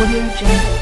Audio Jungle.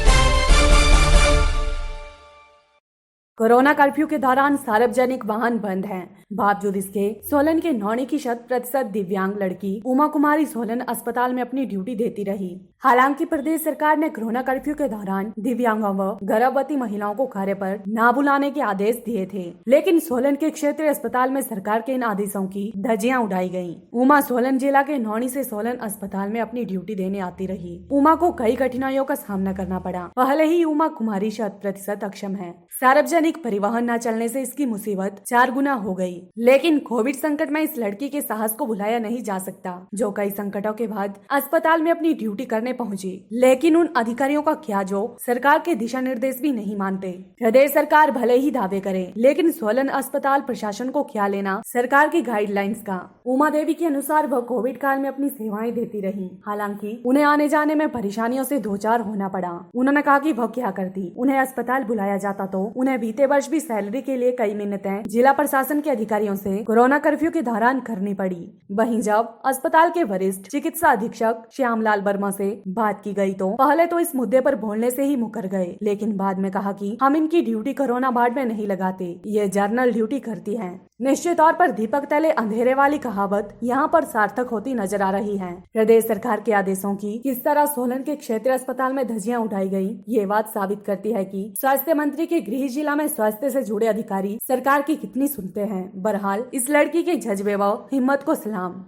Corona curfew के दौरान सार्वजनिक वाहन बंद हैं। बावजूद इसके सोलन के 9% दिव्यांग लड़की उमा कुमारी सोलन अस्पताल में अपनी ड्यूटी देती रही। हालांकि प्रदेश सरकार ने कोरोना कर्फ्यू के दौरान दिव्यांगों व गर्भवती महिलाओं को कार्य पर न बुलाने के आदेश दिए थे, लेकिन सोलन के क्षेत्रीय अस्पताल में सरकार के इन आदेशों की धज्जियां उड़ाई गयी। उमा सोलन जिला के नौनी से सोलन अस्पताल में अपनी ड्यूटी देने आती रही। उमा को कई कठिनाइयों का सामना करना पड़ा। पहले ही उमा कुमारी 100% अक्षम है। सार्वजनिक परिवहन न चलने से इसकी मुसीबत 4 गुना हो गई। लेकिन कोविड संकट में इस लड़की के साहस को भुलाया नहीं जा सकता, जो कई संकटों के बाद अस्पताल में अपनी ड्यूटी करने पहुंची। लेकिन उन अधिकारियों का क्या जो सरकार के दिशा निर्देश भी नहीं मानते। प्रदेश सरकार भले ही दावे करे, लेकिन सोलन अस्पताल प्रशासन को क्या लेना सरकार की गाइडलाइंस का। उमा देवी के अनुसार वह कोविड काल में अपनी सेवाएं देती रही। हालांकि उन्हें आने जाने में परेशानियों से 2-4 होना पड़ा। उन्होंने कहा कि वह क्या करती, उन्हें अस्पताल बुलाया जाता तो उन्हें बीते वर्ष भी सैलरी के लिए कई मिन्नतें जिला प्रशासन के अधिकारियों से कोरोना कर्फ्यू के दौरान करनी पड़ी। वहीं जब अस्पताल के वरिष्ठ चिकित्सा अधीक्षक श्यामलाल वर्मा से बात की गई तो पहले तो इस मुद्दे पर बोलने से ही मुकर गए, लेकिन बाद में कहा कि हम इनकी ड्यूटी कोरोना वार्ड में नहीं लगाते, ये जर्नल ड्यूटी करती है। निश्चित तौर पर दीपक तले अंधेरे वाली कहावत यहाँ पर सार्थक होती नजर आ रही है। प्रदेश सरकार के आदेशों की किस तरह सोलन के क्षेत्रीय अस्पताल में धज्जियां उठाई गई, ये बात साबित करती है कि स्वास्थ्य मंत्री के गृह जिला में स्वास्थ्य से जुड़े अधिकारी सरकार की कितनी सुनते हैं। बहरहाल इस लड़की के जज्बे व हिम्मत को सलाम।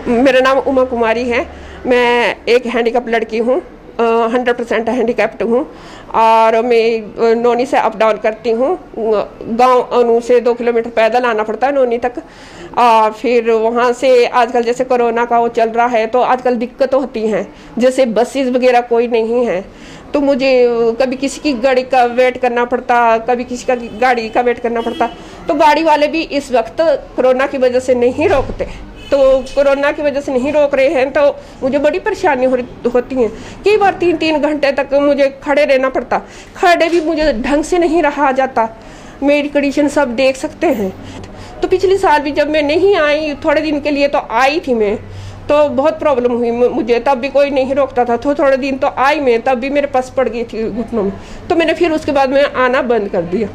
मेरा नाम उमा कुमारी है। मैं एक हैंडीकैप लड़की हूँ, 100% हैंडीकैप्ड हूँ और मैं नोनी से अप डाउन करती हूँ। गांव अनु से 2 किलोमीटर पैदल आना पड़ता है नोनी तक। और फिर वहाँ से आजकल जैसे कोरोना का वो चल रहा है तो आजकल दिक्कत होती हैं, जैसे बसेस वगैरह कोई नहीं है तो मुझे कभी किसी की गाड़ी का वेट करना पड़ता, कभी किसी का गाड़ी का वेट करना पड़ता। तो गाड़ी वाले भी इस वक्त कोरोना की वजह से नहीं रोकते, तो कोरोना की वजह से नहीं रोक रहे हैं तो मुझे बड़ी परेशानी होती है। कई बार 3-3 घंटे तक मुझे खड़े रहना पड़ता, खड़े भी मुझे ढंग से नहीं रहा जाता। मेरी कंडीशन सब देख सकते हैं। तो पिछले साल भी जब मैं नहीं आई थोड़े दिन के लिए तो आई थी मैं, तो बहुत प्रॉब्लम हुई मुझे, तब भी कोई नहीं रोकता था। तो थोड़े दिन तो आई मैं, तब भी मेरे पास पड़ गई थी घुटनों में, तो मैंने फिर उसके बाद में आना बंद कर दिया।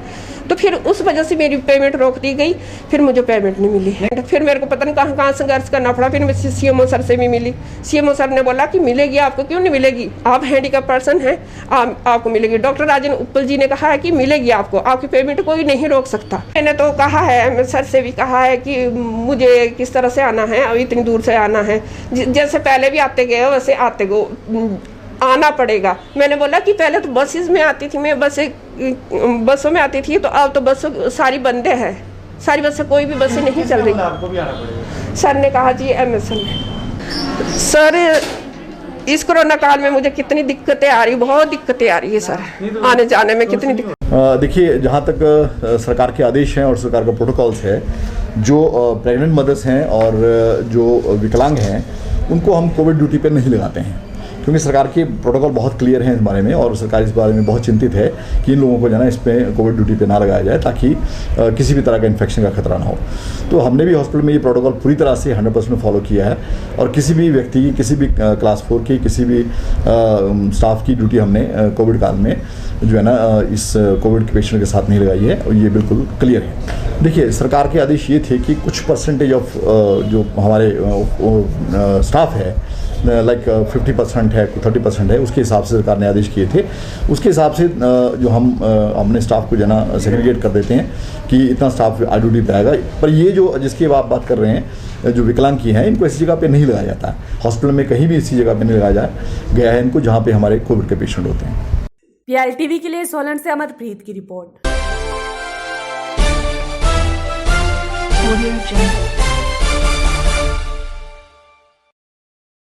तो फिर उस वजह से मेरी पेमेंट रोक दी गई, फिर मुझे पेमेंट नहीं मिली। फिर मेरे को पता नहीं कहाँ संघर्ष करना पड़ा। फिर मैं सीएमओ सर से भी मिली। सीएमओ सर ने बोला कि मिलेगी आपको, क्यों नहीं मिलेगी, आप हैंडीकैप पर्सन हैं, आपको मिलेगी। डॉक्टर राजन उपल जी ने कहा है कि मिलेगी आपको, आपकी पेमेंट कोई नहीं रोक सकता। मैंने तो कहा है, सर से भी कहा है कि मुझे किस तरह से आना है, अभी इतनी दूर से आना है, जैसे पहले भी आते गए वैसे आते गो आना पड़ेगा। मैंने बोला कि पहले तो बसेस में आती थी मैं, बसों में आती थी, तो अब तो बस सारी बंदे हैं, सारी बसें, कोई भी बसें नहीं चल रही। आपको भी आना पड़ेगा। सर ने कहा जी एमएसएन में। सर इस कोरोना काल में मुझे कितनी दिक्कतें आ रही, बहुत दिक्कतें आ रही है सर, आने जाने में कितनी दिक्कत। देखिए, जहाँ तक सरकार के आदेश हैं और सरकार का प्रोटोकॉल्स है, जो प्रेग्नेंट मदर्स हैं और जो विकलांग हैं उनको हम कोविड ड्यूटी पे नहीं लगाते हैं, क्योंकि सरकार के प्रोटोकॉल बहुत क्लियर हैं इस बारे में और सरकार इस बारे में बहुत चिंतित है कि इन लोगों को जो है ना इसमें कोविड ड्यूटी पे ना लगाया जाए, ताकि किसी भी तरह का इन्फेक्शन का खतरा ना हो। तो हमने भी हॉस्पिटल में ये प्रोटोकॉल पूरी तरह से 100% फॉलो किया है और किसी भी व्यक्ति की, किसी भी क्लास 4 की, किसी भी स्टाफ की ड्यूटी हमने कोविड काल में जो है ना इस कोविड के पेशेंट के साथ नहीं लगाई है, और ये बिल्कुल क्लियर है। देखिए, सरकार के आदेश ये थे कि कुछ परसेंटेज ऑफ जो हमारे स्टाफ है, लाइक 50% है, 30% है, उसके हिसाब से सरकार ने आदेश किए थे। उसके हिसाब से जो हम अपने स्टाफ को जो है ना सेग्रीगेट कर देते हैं कि इतना स्टाफ ड्यूटी पे आएगा। पर ये जो जिसकी आप बात कर रहे हैं, जो विकलांग की हैं, इनको ऐसी जगह पे नहीं लगाया जाता है। हॉस्पिटल में कहीं भी इसी जगह पे नहीं लगाया गया है इनको, जहाँ पे हमारे कोविड के पेशेंट होते हैं। PLTV के लिए सोलन से अमरप्रीत की रिपोर्ट। Audio Jungle.